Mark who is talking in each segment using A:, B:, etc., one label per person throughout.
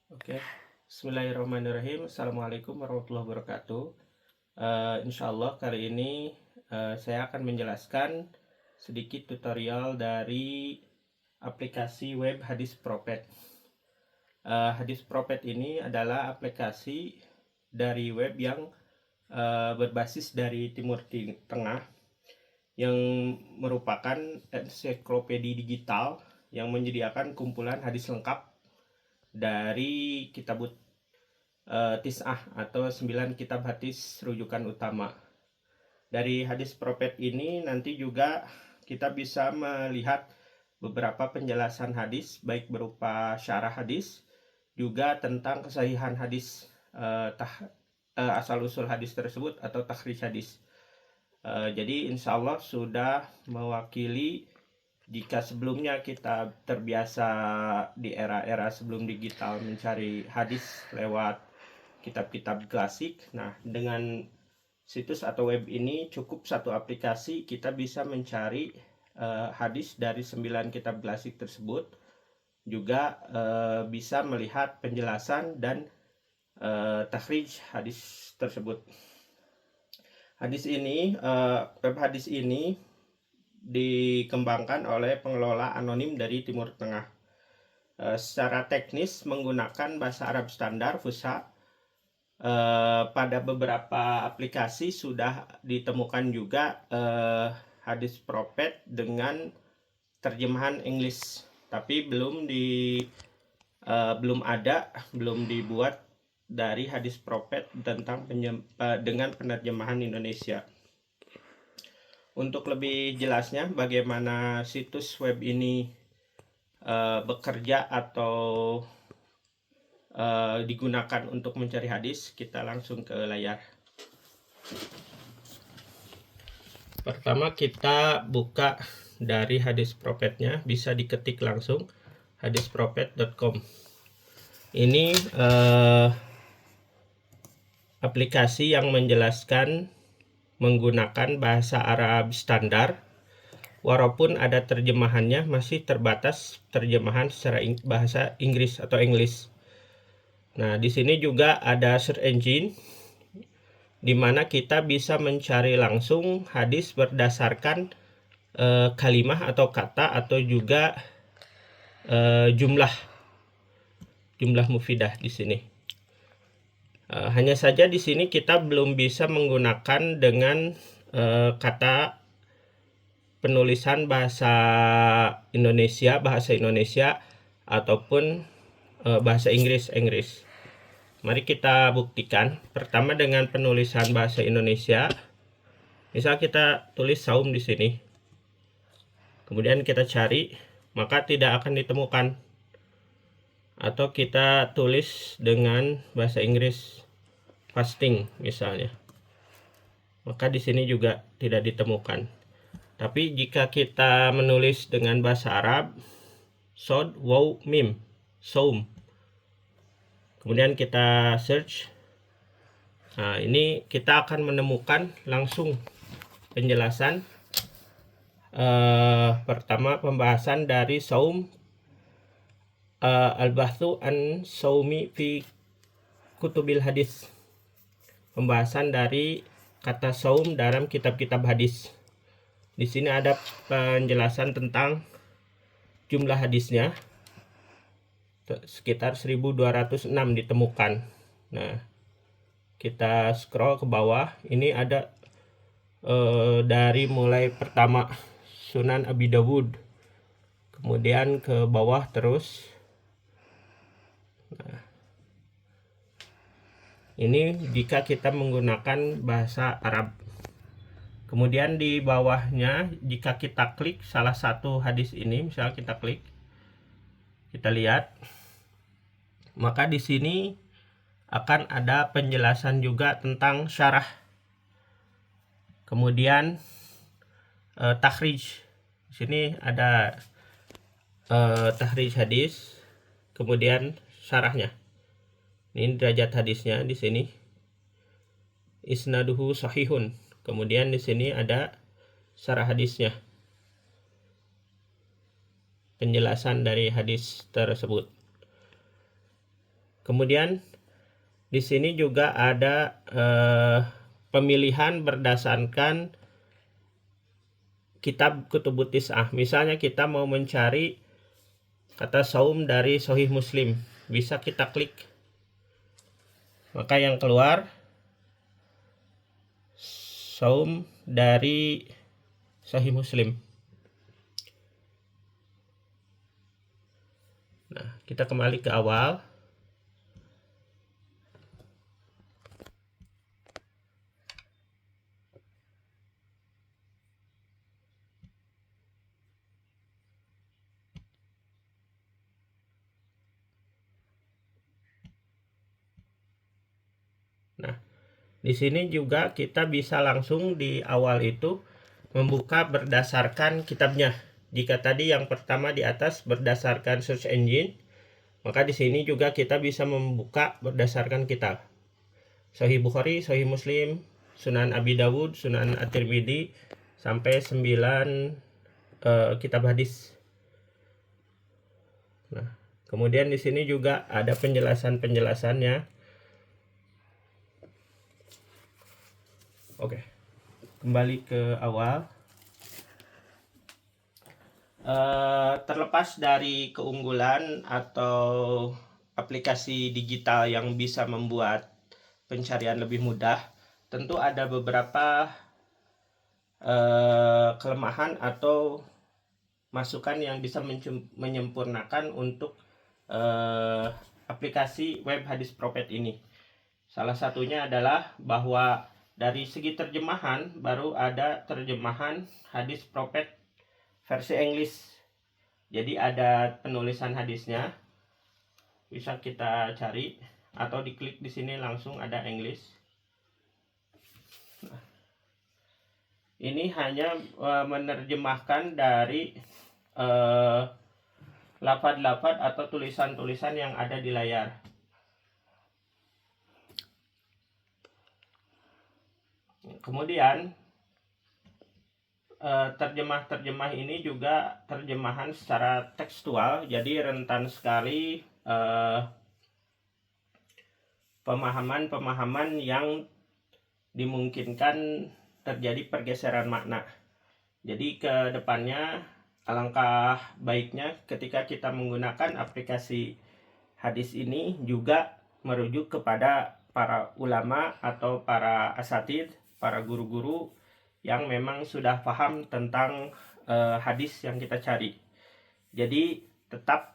A: Oke, Bismillahirrahmanirrahim. Assalamualaikum warahmatullahi wabarakatuh. Insya Allah kali ini saya akan menjelaskan sedikit tutorial dari aplikasi web Hadis Prophet. Hadis Prophet ini adalah aplikasi dari web yang berbasis dari Timur Tengah yang merupakan ensiklopedia digital yang menyediakan kumpulan hadis lengkap dari kitab Tis'ah atau 9 kitab hadis rujukan utama. Dari hadis Prophet ini nanti juga kita bisa melihat beberapa penjelasan hadis, baik berupa syarah hadis, juga tentang kesahihan hadis, asal-usul hadis tersebut atau takhrij hadis. Jadi insya Allah sudah mewakili jika sebelumnya kita terbiasa di era-era sebelum digital mencari hadis lewat kitab-kitab klasik. Nah, dengan situs atau web ini cukup satu aplikasi kita bisa mencari hadis dari 9 kitab klasik tersebut. Juga bisa melihat penjelasan dan takhrij hadis tersebut. Web hadis ini dikembangkan oleh pengelola anonim dari Timur Tengah. Secara teknis menggunakan bahasa Arab standar Fusha. Pada beberapa aplikasi sudah ditemukan juga hadis Prophet dengan terjemahan Inggris, tapi belum dibuat dari hadis Prophet dengan penerjemahan Indonesia. Untuk lebih jelasnya bagaimana situs web ini bekerja atau digunakan untuk mencari hadis, kita langsung ke layar. Pertama kita buka dari hadis prophetnya, bisa diketik langsung hadisprophet.com. Ini aplikasi yang menjelaskan menggunakan bahasa Arab standar. Walaupun ada terjemahannya, masih terbatas terjemahan secara bahasa Inggris atau English. Nah, di sini juga ada search engine di mana kita bisa mencari langsung hadis berdasarkan kalimah atau kata atau juga jumlah mufidah di sini. Hanya saja di sini kita belum bisa menggunakan dengan kata penulisan bahasa Indonesia ataupun bahasa Inggris. Mari kita buktikan. Pertama dengan penulisan bahasa Indonesia. Misal kita tulis saum di sini. Kemudian kita cari, maka tidak akan ditemukan. Atau kita tulis dengan bahasa Inggris fasting misalnya. Maka di sini juga tidak ditemukan. Tapi jika kita menulis dengan bahasa Arab, sod, waw, mim, saum. Kemudian kita search. Nah, ini kita akan menemukan langsung penjelasan. Pertama pembahasan dari saum, al-bahthu an saumi fi kutubil hadis. Pembahasan dari kata saum dalam kitab-kitab hadis. Di sini ada penjelasan tentang jumlah hadisnya. Sekitar 1206 ditemukan. Nah, kita scroll ke bawah. Ini ada dari mulai pertama Sunan Abi Dawud, kemudian ke bawah terus. Nah, ini jika kita menggunakan bahasa Arab. Kemudian di bawahnya jika kita klik salah satu hadis ini, misalnya kita klik, kita lihat, maka di sini akan ada penjelasan juga tentang syarah. Kemudian takhrij. Di sini ada takhrij hadis, kemudian syarahnya. Ini derajat hadisnya di sini. Isnaduhu sahihun. Kemudian di sini ada syarah hadisnya. Penjelasan dari hadis tersebut. Kemudian di sini juga ada pemilihan berdasarkan kitab Kutubut Tis'ah. Misalnya kita mau mencari kata saum dari Sahih Muslim, bisa kita klik. Maka yang keluar saum dari Sahih Muslim. Nah, kita kembali ke awal. Nah, di sini juga kita bisa langsung di awal itu membuka berdasarkan kitabnya. Jika tadi yang pertama di atas berdasarkan search engine, maka di sini juga kita bisa membuka berdasarkan kitab. Sahih Bukhari, Sahih Muslim, Sunan Abi Dawud, Sunan At-Tirmidzi sampai 9 kitab hadis. Nah, kemudian di sini juga ada penjelasan-penjelasannya. Oke, kembali ke awal. Terlepas dari keunggulan atau aplikasi digital yang bisa membuat pencarian lebih mudah, tentu ada beberapa kelemahan atau masukan yang bisa menyempurnakan untuk aplikasi web hadis prophet ini. Salah satunya adalah bahwa dari segi terjemahan baru ada terjemahan hadis prophet versi Inggris. Jadi ada penulisan hadisnya, bisa kita cari atau diklik di sini langsung ada Inggris. Nah, ini hanya menerjemahkan dari lafaz-lafaz atau tulisan-tulisan yang ada di layar. Kemudian terjemah ini juga terjemahan secara tekstual, jadi rentan sekali pemahaman-pemahaman yang dimungkinkan terjadi pergeseran makna. Jadi ke depannya alangkah baiknya ketika kita menggunakan aplikasi hadis ini juga merujuk kepada para ulama atau para asatidz, para guru-guru yang memang sudah paham tentang hadis yang kita cari. Jadi tetap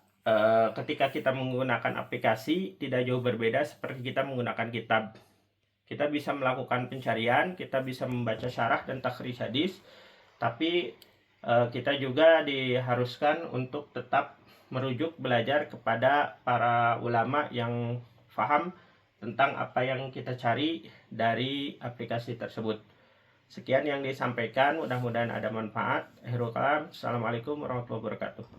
A: ketika kita menggunakan aplikasi tidak jauh berbeda seperti kita menggunakan kitab. Kita bisa melakukan pencarian, kita bisa membaca syarah dan takhrij hadis, tapi kita juga diharuskan untuk tetap merujuk belajar kepada para ulama yang paham tentang apa yang kita cari dari aplikasi tersebut. Sekian yang disampaikan, mudah-mudahan ada manfaat. Akhirul kalam, assalamualaikum warahmatullahi wabarakatuh.